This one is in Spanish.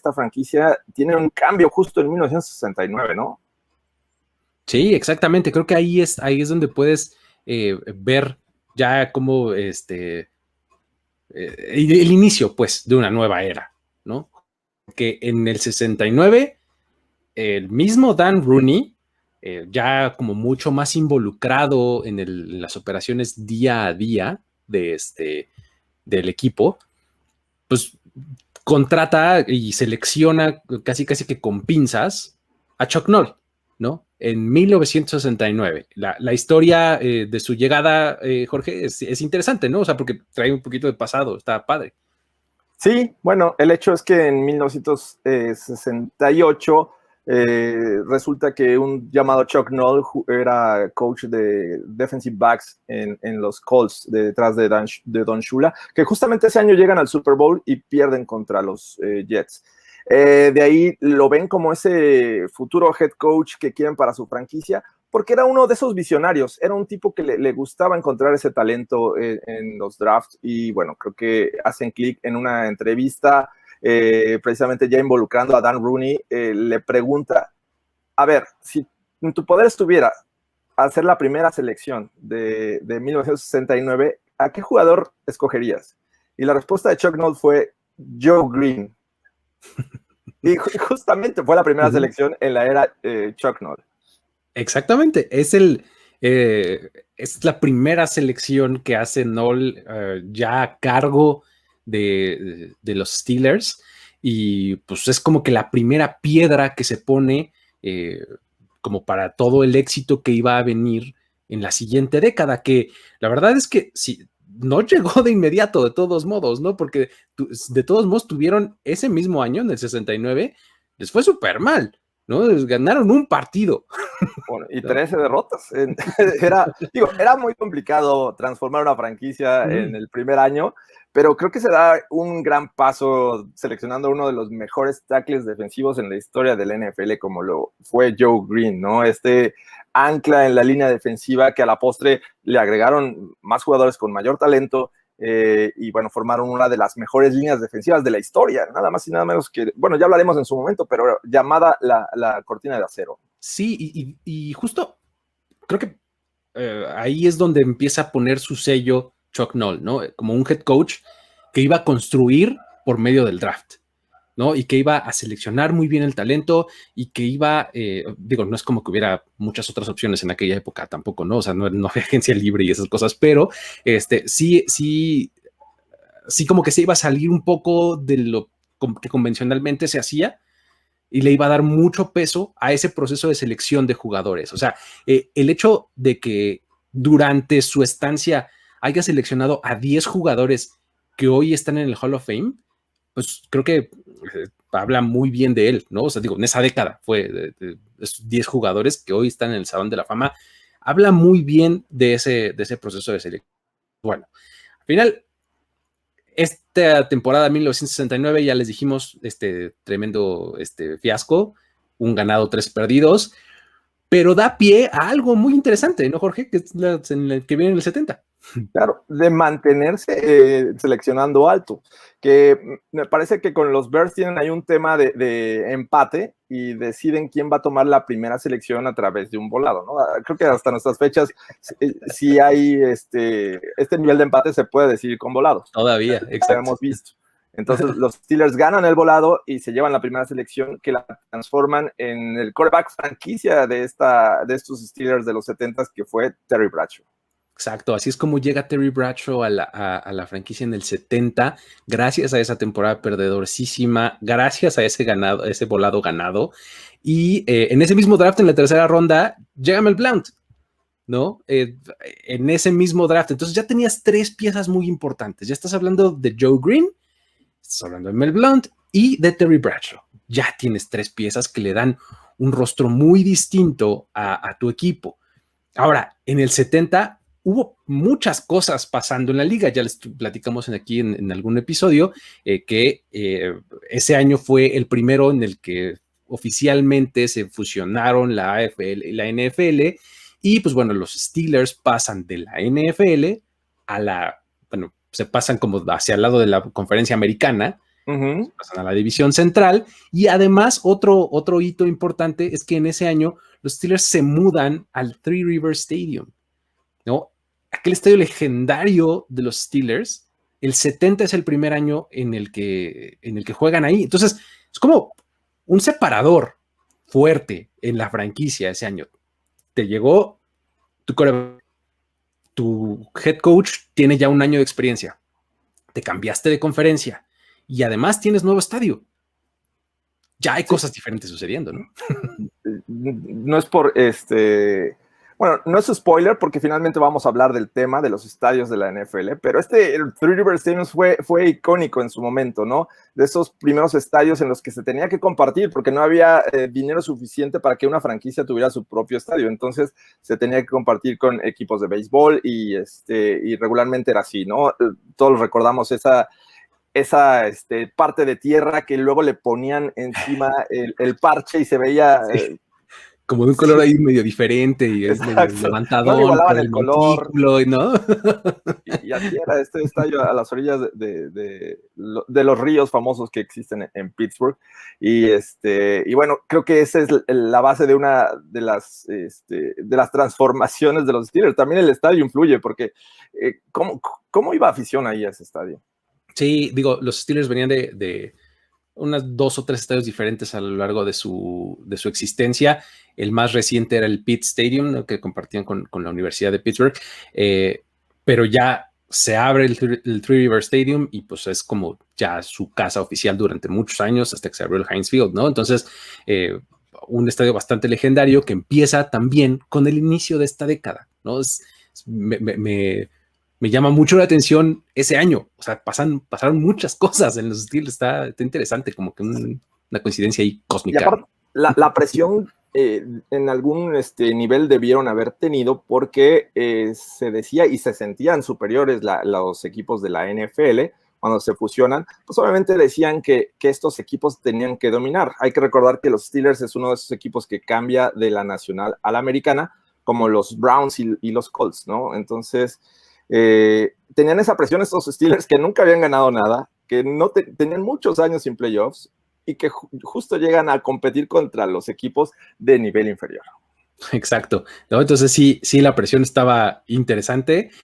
esta franquicia tiene un cambio justo en 1969, ¿no? Sí, exactamente. Creo que ahí es donde puedes ver ya como el inicio, pues, de una nueva era, ¿no? Que en el 69, el mismo Dan Rooney, ya como mucho más involucrado en las operaciones día a día del equipo, pues contrata y selecciona casi que con pinzas a Chuck Noll, ¿no? En 1969. La historia de su llegada, Jorge, es interesante, ¿no? O sea, porque trae un poquito de pasado, está padre. Sí, bueno, el hecho es que en 1968 resulta que un llamado Chuck Noll era coach de defensive backs en los Colts detrás de Don Shula, que justamente ese año llegan al Super Bowl y pierden contra los Jets. De ahí lo ven como ese futuro head coach que quieren para su franquicia, porque era uno de esos visionarios, era un tipo que le gustaba encontrar ese talento en los drafts y bueno, creo que hacen clic en una entrevista, precisamente ya involucrando a Dan Rooney, le pregunta, a ver, si en tu poder estuviera hacer la primera selección de 1969, ¿a qué jugador escogerías? Y la respuesta de Chuck Noll fue Joe Green. Y justamente fue la primera selección en la era Chuck Noll. Exactamente, es la primera selección que hace Noll ya a cargo de los Steelers y pues es como que la primera piedra que se pone como para todo el éxito que iba a venir en la siguiente década, que la verdad es que sí, no llegó de inmediato de todos modos, ¿no? Porque de todos modos tuvieron ese mismo año, en el 69, les fue súper mal, ¿no? Les ganaron un partido. Bueno, y 13 derrotas. Era muy complicado transformar una franquicia en el primer año, pero creo que se da un gran paso seleccionando uno de los mejores tackles defensivos en la historia del NFL, como lo fue Joe Green, ¿no? Este ancla en la línea defensiva que a la postre le agregaron más jugadores con mayor talento, y bueno, formaron una de las mejores líneas defensivas de la historia, nada más y nada menos que, bueno, ya hablaremos en su momento, pero llamada la cortina de acero. Sí, y justo creo que ahí es donde empieza a poner su sello Chuck Noll, ¿no? Como un head coach que iba a construir por medio del draft, ¿no? Y que iba a seleccionar muy bien el talento y que iba, no es como que hubiera muchas otras opciones en aquella época tampoco, ¿no? O sea, no había agencia libre y esas cosas, pero sí como que se iba a salir un poco de lo que convencionalmente se hacía y le iba a dar mucho peso a ese proceso de selección de jugadores. O sea, el hecho de que durante su estancia haya seleccionado a 10 jugadores que hoy están en el Hall of Fame, pues creo que habla muy bien de él, ¿no? O sea, digo, en esa década fue de esos 10 jugadores que hoy están en el Salón de la Fama, habla muy bien de ese proceso de selección. Bueno, al final, esta temporada 1969, ya les dijimos, tremendo fiasco, un ganado, 3 perdidos, pero da pie a algo muy interesante, ¿no, Jorge? Que es en el que viene en el 70. Claro, de mantenerse seleccionando alto, que me parece que con los Bears tienen ahí un tema de empate y deciden quién va a tomar la primera selección a través de un volado, ¿no? Creo que hasta nuestras fechas, si hay este nivel de empate, se puede decidir con volados. Todavía, exacto. Hemos visto. Entonces los Steelers ganan el volado y se llevan la primera selección que la transforman en el quarterback franquicia de estos Steelers de los 70s, que fue Terry Bradshaw. Exacto, así es como llega Terry Bradshaw a la franquicia en el 70, gracias a esa temporada perdedorcísima, gracias a ese volado ganado, y en ese mismo draft, en la tercera ronda, llega Mel Blount, ¿no? En ese mismo draft, entonces ya tenías 3 piezas muy importantes, ya estás hablando de Joe Green, estás hablando de Mel Blount y de Terry Bradshaw, ya tienes 3 piezas que le dan un rostro muy distinto a tu equipo. Ahora, en el 70 hubo muchas cosas pasando en la liga, ya les platicamos aquí en algún episodio, que ese año fue el primero en el que oficialmente se fusionaron la AFL y la NFL, y pues bueno, los Steelers pasan de la NFL a se pasan como hacia el lado de la conferencia americana, Pasan a la división central. Y además, otro hito importante es que en ese año los Steelers se mudan al Three Rivers Stadium, ¿no? Aquel estadio legendario de los Steelers. El 70 es el primer año en el que juegan ahí. Entonces, es como un separador fuerte en la franquicia ese año. Te llegó tu head coach, tiene ya un año de experiencia. Te cambiaste de conferencia y además tienes nuevo estadio. Ya hay cosas diferentes sucediendo, ¿no? No es por bueno, no es spoiler porque finalmente vamos a hablar del tema de los estadios de la NFL, pero el Three River Stadium fue icónico en su momento, ¿no? De esos primeros estadios en los que se tenía que compartir porque no había dinero suficiente para que una franquicia tuviera su propio estadio, entonces se tenía que compartir con equipos de béisbol y regularmente era así, ¿no? Todos recordamos esa parte de tierra que luego le ponían encima el parche y se veía... Sí. Como de un color ahí medio diferente y es levantador, no igualaban el color, ¿no? Y así era este estadio a las orillas de los ríos famosos que existen en Pittsburgh. Y bueno, creo que esa es la base de una de las transformaciones de los Steelers. También el estadio influye porque ¿cómo iba afición ahí a ese estadio? Sí, digo, los Steelers venían de unas 2 o 3 estadios diferentes a lo largo de su existencia. El más reciente era el Pitt Stadium, ¿no? Que compartían con la Universidad de Pittsburgh, pero ya se abre el Three River Stadium y pues es como ya su casa oficial durante muchos años hasta que se abrió el Heinz Field, ¿no? Entonces, un estadio bastante legendario que empieza también con el inicio de esta década, ¿no? Me llama mucho la atención ese año. O sea, pasaron muchas cosas en los Steelers. Está interesante, como que una coincidencia ahí cósmica. Y aparte, la presión en algún nivel debieron haber tenido porque se decía y se sentían superiores los equipos de la NFL cuando se fusionan, pues obviamente decían que estos equipos tenían que dominar. Hay que recordar que los Steelers es uno de esos equipos que cambia de la nacional a la americana, como los Browns y los Colts, ¿no? Entonces... tenían esa presión estos Steelers que nunca habían ganado nada, que no tenían muchos años sin playoffs y que justo llegan a competir contra los equipos de nivel inferior. Exacto, ¿no? Entonces sí, la presión estaba interesante.